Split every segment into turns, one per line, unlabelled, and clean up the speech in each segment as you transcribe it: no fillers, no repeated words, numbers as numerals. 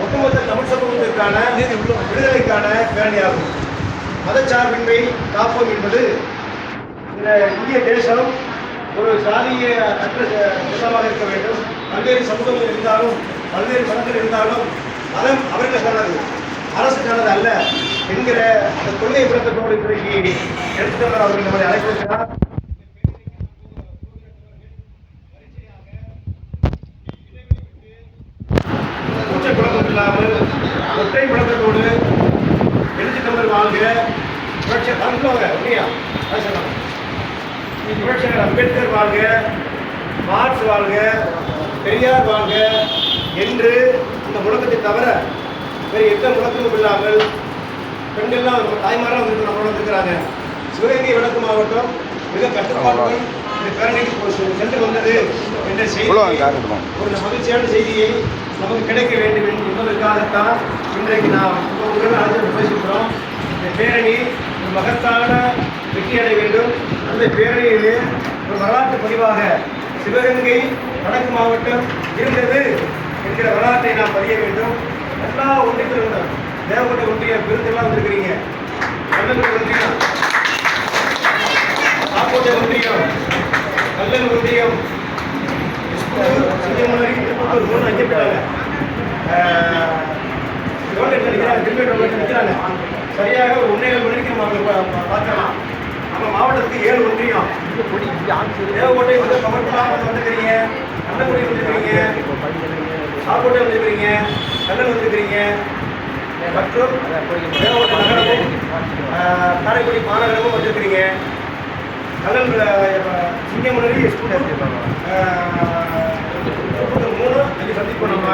ஒட்டுமொத்த தமிழ் சமூகத்திற்கான விடுதலைக்கான பேரணியாகும். மதச்சார்பின்மை காப்போம் என்பது இந்த இந்திய தேசம் ஒரு சாதிய அற்ற தேசமாக இருக்க வேண்டும். பல்வேறு சமூகங்கள் இருந்தாலும் பல்வேறு மதங்கள் இருந்தாலும் மதம் அவர்களுக்கானது, அரசுக்கானது அல்ல என்கிற அந்த கொள்கை விளக்கத்தோடு இன்றைக்கு எடுத்துக்கொண்டார் அவர்கள் நம்மளை அழைத்திருக்கிறார். கூச்ச குழப்பம் இல்லாமல் ஒற்றை விளக்கத்தோடு எழுச்சி தமிழர் வாழ்கிற புரட்சியாளர் அம்பேத்கர் வாழ்க, மார்க்ஸ் வாழ்க, பெரியார் வாழ்க என்று இந்த முழக்கத்தை தவிர வேறு எந்த முழக்கமும் இல்லாமல் பெண்கள்லாம் தாய்மாரெலாம் வந்து நம்மளோட வந்துருக்கிறாங்க. சிவகங்கை வடக்கு மாவட்டம் மிக கட்டுப்பாட்டுடன் இந்த பேரணிக்கு சென்று வந்தது என்ற செய்தி, ஒரு மகிழ்ச்சியான செய்தியை நமக்கு கிடைக்க வேண்டும் என்பதற்காகத்தான் இன்றைக்கு நாம் உங்களுடன் அழைத்து பேசிக்கிறோம். இந்த பேரணி ஒரு மகத்தான வெற்றி அடைய வேண்டும். அந்த பேரணியிலே ஒரு வரலாற்று பதிவாக சிவகங்கை வடக்கு மாவட்டம் இருந்தது என்கிற வரலாற்றை நாம் பதிய வேண்டும். எல்லா ஒன்றியத்திலும் தேவகோட்டை ஒன்றிய விருந்தெல்லாம் வந்திருக்கிறீங்க. கல்லூர் ஒன்றியம், சாக்கோட்டை ஒன்றியம், கல்லூர் ஒன்றியம், சிங்கமுனரி, திருப்பத்தூர் 3 அஞ்சு போயிட்டாங்க. நிற்கிறாங்க. சரியாக ஒரு 1.5 மணிக்கு நம்ம பார்க்கலாம். நம்ம மாவட்டத்துக்கு 7 ஒன்றியம். தேவகோட்டை வந்து கமர்புரம் வந்துருக்கிறீங்க, அன்னக்குடி வந்துருக்கிறீங்க, சாக்கோட்டை வந்துருக்கிறீங்க, கல்லல் வந்துருக்கிறீங்க, மற்றும் தேவகோட்டை நகரமும் காரைக்குடி மாநகரமும் வந்துருக்கிறீங்க. கல்லல் சிங்கமுனரி 3 அஞ்சு சந்திப்போம். நம்ம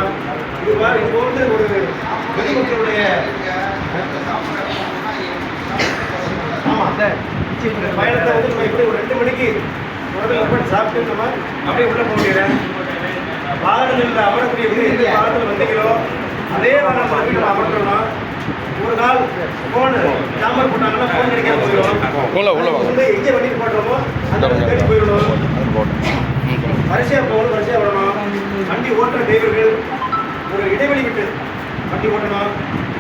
இது போன்று ஒரு பொதுமக்களுடைய பயணத்தை வந்து நம்ம எப்படி ஒரு 2 மணிக்கு முதல்ல சாப்பிட்டு நம்ம அப்படியே உள்ள போக முடியல. வாகனங்களில் அமரக்கூடிய எந்த வாகனத்தில் வந்தீங்களோ அதே வாகனத்தில் நம்ம அமர்த்தணும். ஒரு நாள் ஃபோனு சாம்பர் போட்டாங்கன்னா ஃபோன் கிடைக்காம போயிடும். எங்கே வண்டிக்கு போடுறோமோ அந்த தேடி போயிடணும். வரிசையாக போகணும், வரிசையாக வரணும். வண்டி ஓட்டுற டிரைவர்கள் ஒரு இடைவெளி விட்டு வண்டி ஓட்டணும்.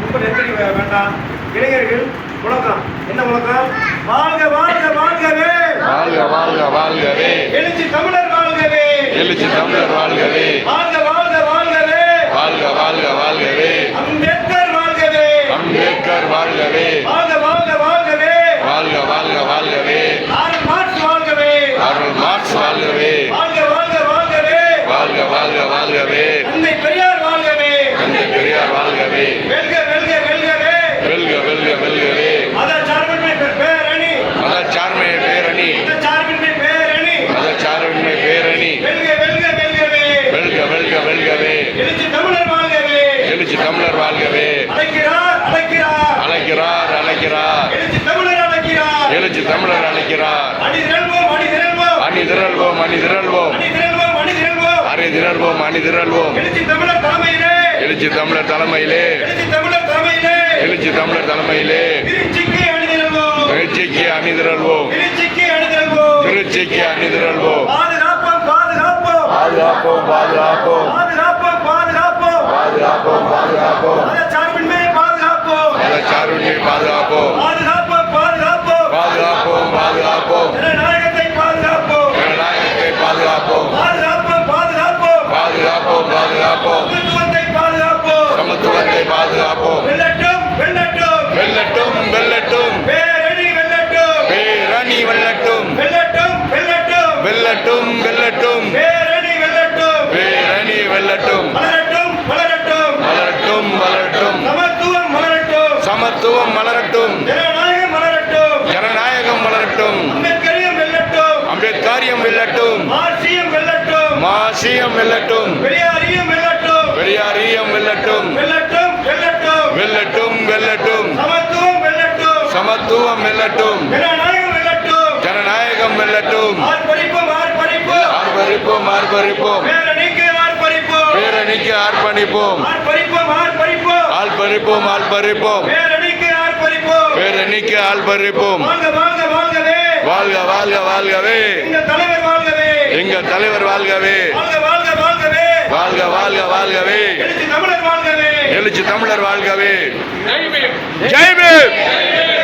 ரொம்ப நெருக்கடி வேண்டாம். இளைஞர்கள் முழக்கம் என்ன முழக்கம்? வாழ்க வாழ்க வாழ்கவே,
வாழ்க வாழ்க வாழ்கவே,
எழுச்சி தமிழர் வாழ்கவே,
எழுச்சி தமிழர் வாழ்கவே,
வாழ்க வாழ்க வாழ்கவே,
வாழ்க வாழ்க வாழ்கவே,
அம்பேத்கர் வாழ்கவே,
அம்பேத்கர் வாழ்கவே,
வாழ்க வாழ்க வாழ்கவே,
வாழ்க வாழ்க வாழ்கவே,
கார்ல் மார்க்ஸ் வாழ்கவே,
கார்ல் மார்க்ஸ் வாழ்கவே,
வாழ்க வாழ்க வாழ்கவே,
வாழ்க வாழ்க வாழ்கவே,
தந்தை பெரியார் வாழ்கவே,
தந்தை பெரியார் வாழ்கவே,
வெல்க வெல்க வெல்கவே,
வெல்க வெல்க வெல்கவே,
மதச்சார்பின்மை பேரணி,
மதச்சார்மை பேரணி,
மதச்சார்பின்மை பேரணி,
மதச்சார்பின்மை பேரணி,
வெல்க வெல்க வெல்கவே,
வெல்க வெல்க வெல்கவே,
எழுச்சி தமிழர் வாழ்கவே,
எழுச்சி தமிழர் வாழ்கவே,
அழைக்கிறார் அழைக்கிறார்
அழைக்கிறார் அழைக்கிறார்,
எழுச்சி தமிழர் அழைக்கிறார்,
எழுச்சி தமிழர் அழைக்கிறார்,
அணி திரள்வோம் அணி திரள்வோம்,
அணி திரள்வோம் அணி திரள்வோம்,
அணி திரள்வோம் அணி திரள்வோம்,
அணி திரள்வோம் அணி திரள்வோம்,
எழுச்சி தமிழர் தலைமையிலே,
எழுச்சி தமிழர் தலைமையிலே,
எழுச்சி தமிழர் தலைமையிலே,
எழுச்சி தமிழர் தலைமையிலே,
திருச்சிக்கு அணி திரள்வோம்,
திருச்சிக்கு அணி திரள்வோம்,
திருச்சிக்கு அணி திரள்வோம்,
திருச்சிக்கு அணி திரள்வோம்,
பாதுகாப்போம் பாதுகாப்போம்,
பாதுகாப்போம் பாதுகாப்போம்,
பாதுகாப்போம் பாதுகாப்போம்,
பாதுகாப்போம் பாதுகாப்போம்,
மதச்சார்பின்மை பாதுகாப்போம்,
மதச்சார்பின்மை பாதுகாப்போம்,
பாதுகாப்போம் பாதுகாப்போம்,
பாதுகாப்போம் பாதுகாப்போம்,
ஜனநாயகத்தை பாதுகாப்போம்,
ஜனநாயகத்தை பாதுகாப்போம்,
பாதுகாப்போம் பாதுகாப்போம்,
பாதுகாப்போம் பாதுகாப்போம்,
சமத்துவத்தை பாதுகாப்போம்,
சமத்துவத்தை பாதுகாப்போம்,
வெல்லட்டும் வெல்லட்டும்,
வெல்லட்டும் வெல்லட்டும்,
பேரணி வெல்லட்டும்,
பேரணி வெல்லட்டும்,
வெல்லட்டும் வெல்லட்டும்,
வெல்லட்டும் வெல்லட்டும்,
பேரணி வெல்லட்டும்,
பேரணி வெல்லட்டும்,
மலரட்டும் மலரட்டும்,
மலரட்டும் மலரட்டும்,
சமத்துவம் மலரட்டும்,
சமத்துவம் மலரட்டும்,
ஜனநாயகம் மலரட்டும்,
ஜனநாயகம் மலரட்டும்,
அம்பேத்கரியம் வெல்லட்டும்,
அம்பேத்கரியம் வெல்லட்டும்,
மார்க்சியம் வெல்லட்டும்,
மார்க்சியம் வெல்லட்டும்,
பெரியாரியம் வெல்லட்டும்,
பெரியாரியம் வெல்லட்டும்,
வெல்லட்டும் வெல்லட்டும்,
வெல்லட்டும் வெல்லட்டும்,
சமத்துவம் வெல்லட்டும்,
சமத்துவம் வெல்லட்டும்,
ஜனநாயகம் வெல்லட்டும்,
ஜனநாயகம் வெல்லட்டும்,
ஆர்ப்பரிப்போம் ஆர்ப்பரிப்போம்,
ஆர்ப்பரிப்போம் ஆர்ப்பரிப்போம்,
பேரணிக்கு ஆர்ப்பரிப்போம்,
பேரணிக்கு ஆர்ப்பணிப்போம்,
ஆர்ப்பரிப்போம் ஆர்ப்பரிப்போம்,
ஆர்ப்பரிப்போம் ஆர்ப்பரிப்போம்,
பேரணிக்கு ஆர்ப்பரிப்போம்,
பேரணிக்கு ஆர்ப்பரிப்போம்,
வாழ்க வாழ்க வாழ்கவே,
வாழ்க வாழ்க வாழ்கவே,
எங்கள் தலைவர் வாழ்கவே,
எங்கள் தலைவர் வாழ்கவே,
வாழ்க வாழ்க வாழ்கவே,
வாழ்க வாழ்க வாழ்கவே.
எழுச்சி தமிழர் வாழ்கவே.
எழுச்சி தமிழர் வாழ்கவே.
ஜெய் பீம்.
ஜெய் பீம்.